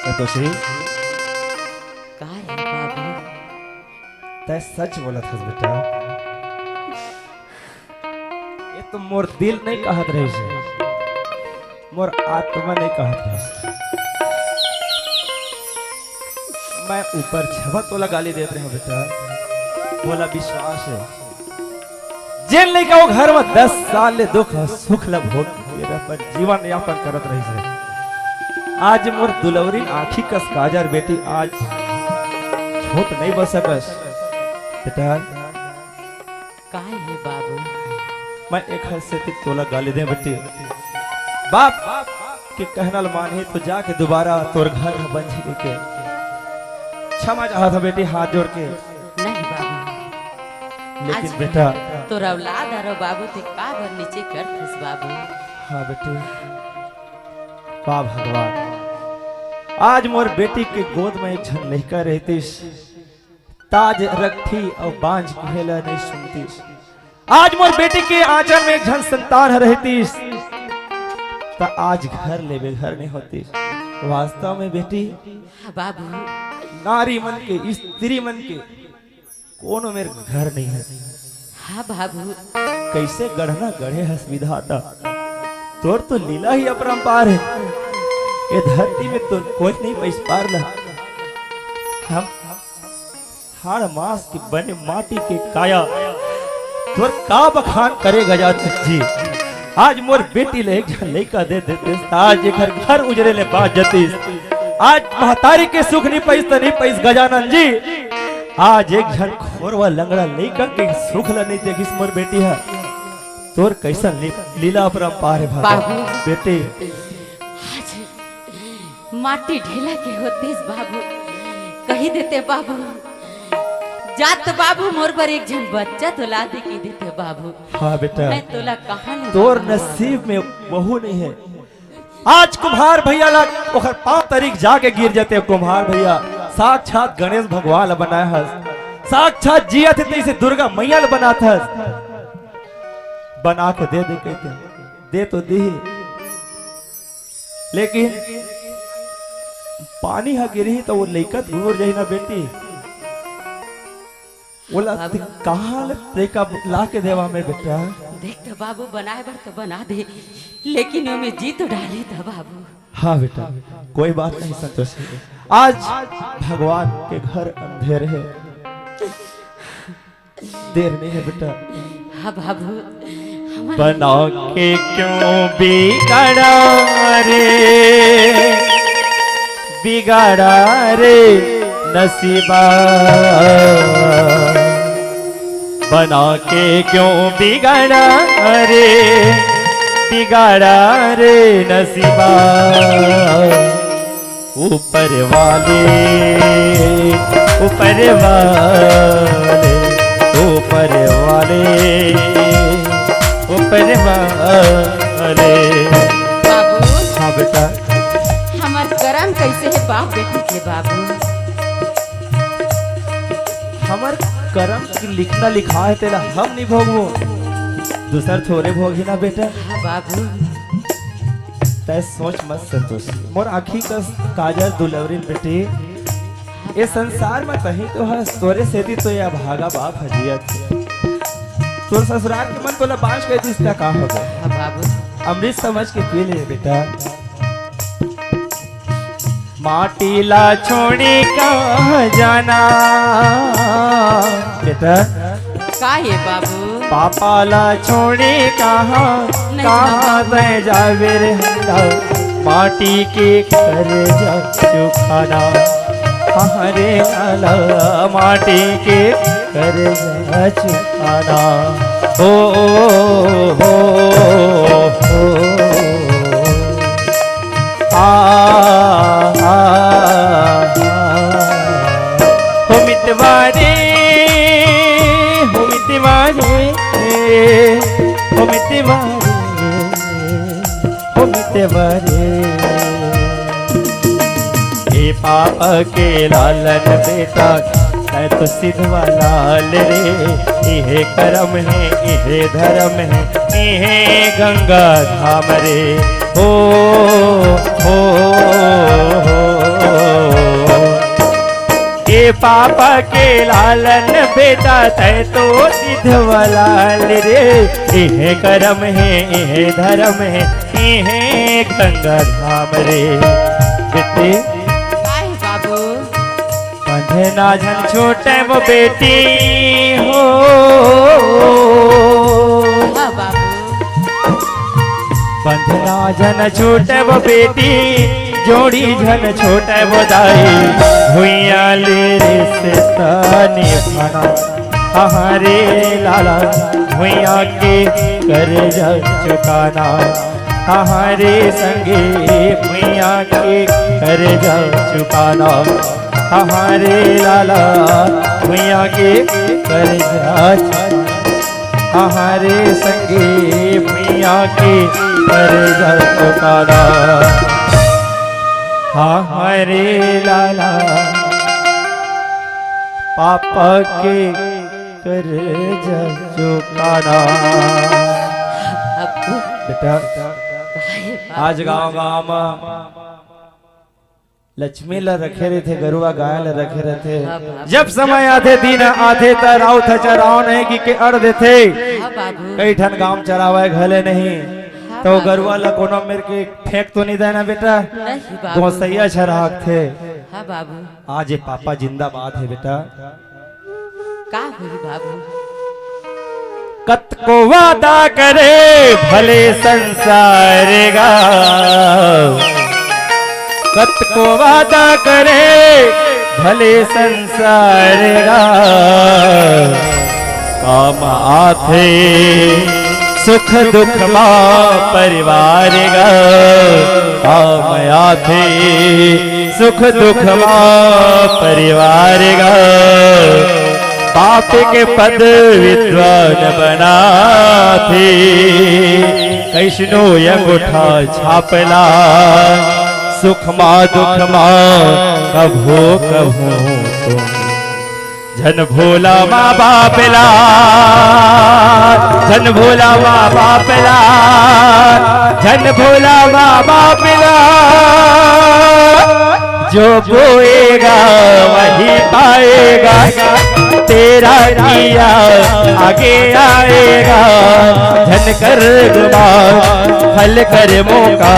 संतोषी का है बाबू? तय सच बोला था बेटा। ये तो मोर दिल नहीं कहत रही से, मोर आत्मा नहीं कहत रही से। मैं ऊपर छवा तोला गाली देते रहा बेटा, बोला विश्वास है जेल नहीं का वो घर में 10 साल ले दुख सुख लब हो पर जीवन यापन करत रही से। आज मोर दुलवरी आँखी कस काजर बेटी आज छोट नहीं बस सकस बेटा। का है बाबू? मैं एक हाथ से तोला गाली दे बेटी, बाप के कहना माने तो जाके दोबारा तोर घर में बन जी के क्षमा चाहा था बेटी हाथ जोड़ के। नहीं बाबू, लेकिन बेटा तोर औलाद आरो बाबू ते का भर नीचे करथिस बाबू। हाँ बेटी, वाह भगवान, आज मोर बेटी के गोद में एक झन लड़का रहतीस, ताज रखती और बांझ कहला नहीं सुनतीस। आज मोर बेटी के आंचल में एक झन संतान रहतीस, तो आज घर ले बेघर नहीं होती। वास्तव में बेटी हाँ बाबू, नारी मन के स्त्री मन के कोनो मेरे घर नहीं है। हाँ बाबू, कैसे गढ़ना गढ़े हस विधाता, तोर तो लीला ही अपरंपार है। ये धरती में तो कोई नहीं पैस पार ला। हम हाड़ मास की बने माटी के काया तोर का बखान करे गजा जी। आज मोर बेटी ले एक झन लइका दे देते, आज एक घर उजरे ले बात जतीस। आज महतारी के सुख नहीं पैस तो नहीं पैस गजानन जी। आज एक झन खोरवा लंगड़ा लइका के सुख ला नहीं देखिस मोर बेटी है। तोर कैसा लीला अपरंपार है बाबू। बेटी। आज माटी ढेला के होतीस बाबू, कही देते बाबू, जात तो बाबू मोर पर एक झन बच्चा तो ला दे की देते बाबू। हाँ बेटा, मैं तोला कहाँ ले तोर नसीब में बहू नहीं है। आज कुम्हार भैया ला ओखर 5 तारीख जाके गिर जाते। कुम्हार भैया साक्षात गणेश भगवान बनाया हस, साक्षात जिया थे तैसे दुर्गा मैया बना था, बना के दे कहते दे तो दी, लेकिन पानी हा गिरी तो वो लइकत घूर जाही ना बेटी। बोला कहाँ लइका ला के देवा में बेटा। देख तो बाबू, बनाए बर तो बना दे, लेकिन में जी तो डाली था बाबू। हाँ बेटा, कोई बात नहीं संतोष, आज भगवान के घर अंधेर है, देर नहीं है बेटा। हाँ बाबू, बना के क्यों बिगाड़ा रे, बिगाड़ा रे नसीबा, बना के क्यों बिगाड़ा रे, बिगाड़ा रे नसीबा। ऊपर वाले, ऊपर वाले, ऊपर वाले, ऊपर वाले। बाबू, हाँ बेटा, हमार करम कैसे है बाप बेटी के बाबू? हमार करम की लिखना लिखा है तेरा, हम नहीं भोगवो, दूसर थोड़े भोगी ना बेटा। हाँ बाबू, तय सोच मत संतोष, मोर आँखी का काजल दुलवरी बेटी, ये संसार में कहीं तो है तोरे सेती तो या भागा बाप हजियत तोर ससुराल के मन तोला बांच के दिसता का हो गए। हाँ बाबू, अमृत समझ के पी ले बेटा। माटी ला छोड़ी कहाँ जाना बेटा, का है बाबू? पापा ला छोड़ी कहाँ कहाँ बह जावे रे हल्ला, माटी के कर जा चुखाना, हरे लाला माटी के कर जा चुखाना। हो हो हो हो मितवारे, हो मितवारे, हो मितवारे, हो मितवारे। हे पाप के लालन बेटा, मैं तो सिद्धवा लाल रे, इहे करम है, इहे धर्म है, इहे गंगा धाम रे। हो हो हो पापा के लालन बेटा तय तो सिद्धवलाल रे। इहे कर्म है इहे धर्म है इहे गंगा धाम रे। बेटे काहे बाबू बंधना जन छोटे वो बेटी हो। हाँ बाबू बंधना जन छोटे वो बेटी जोड़ी जन छोटे वो दाई। भुइया ले रे से ताने भाना हमारे लाला भुइया के कर जा चुकाना। हमारे संगे भुइया के कर जा चुकाना। हमारे लाला भुइया के कर जा हमारे संगे भुइया के कर जा चुकाना। हमारे लाला पापा के कर जा चुकाना। अब्बू बेटा काहे बाबू? आज गांव में लक्ष्मी ला रखे रहे थे गरुआ गाय ला रखे रहे थे। जब समय आते दिन आते त राव था चराव नहीं कि के अड़ देते। हाँ बाबू कई ठन गांव चरावे घले नहीं हाँ तो बाबू। गरुआ ला कोनो मेरे के फेंक तो नहीं देना बेटा। नहीं बाबू गोसैया चराग थे। हाँ बाबू आज ये पापा जिंदाबाद है बेटा। का हुई बाबू? कत को वादा करे भले संसार गा। कत को वादा करे भले संसार गा। काम आथे सुख दुख मा परिवार गा। काम आथे सुख दुख मा परिवार गा। पाप के पद विद्वान बना थे कैसनो यमुठा छापला। सुख मा दुख मा कभो कभो तुम जन भोला माँ बापला। जन भोला माँ बापला। जन भोला माँ बापला। जो बोएगा वही पाएगा। तेरा किया आगे आएगा। धन कर गुमान फल कर मौका।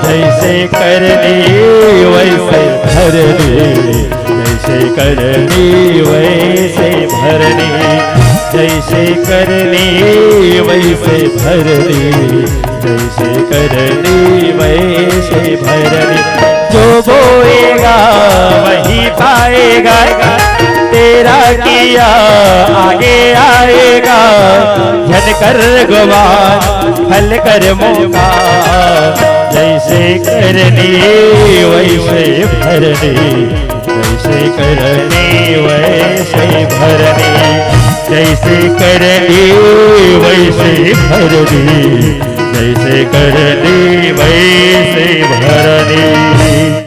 जैसे करनी वैसे भरनी। जैसे करनी वैसे भरनी। जैसे करनी वैसे भरनी। जैसे करनी वैसे भरनी। जो बोएगा वही पाएगा। तेरा किया आगे आएगा। झन कर गुमान फल कर मौका। जैसे करनी वैसे भरनी। जैसे करनी वैसे भरनी। जैसे करनी वैसे भरनी। जैसे करनी वैसे भरनी।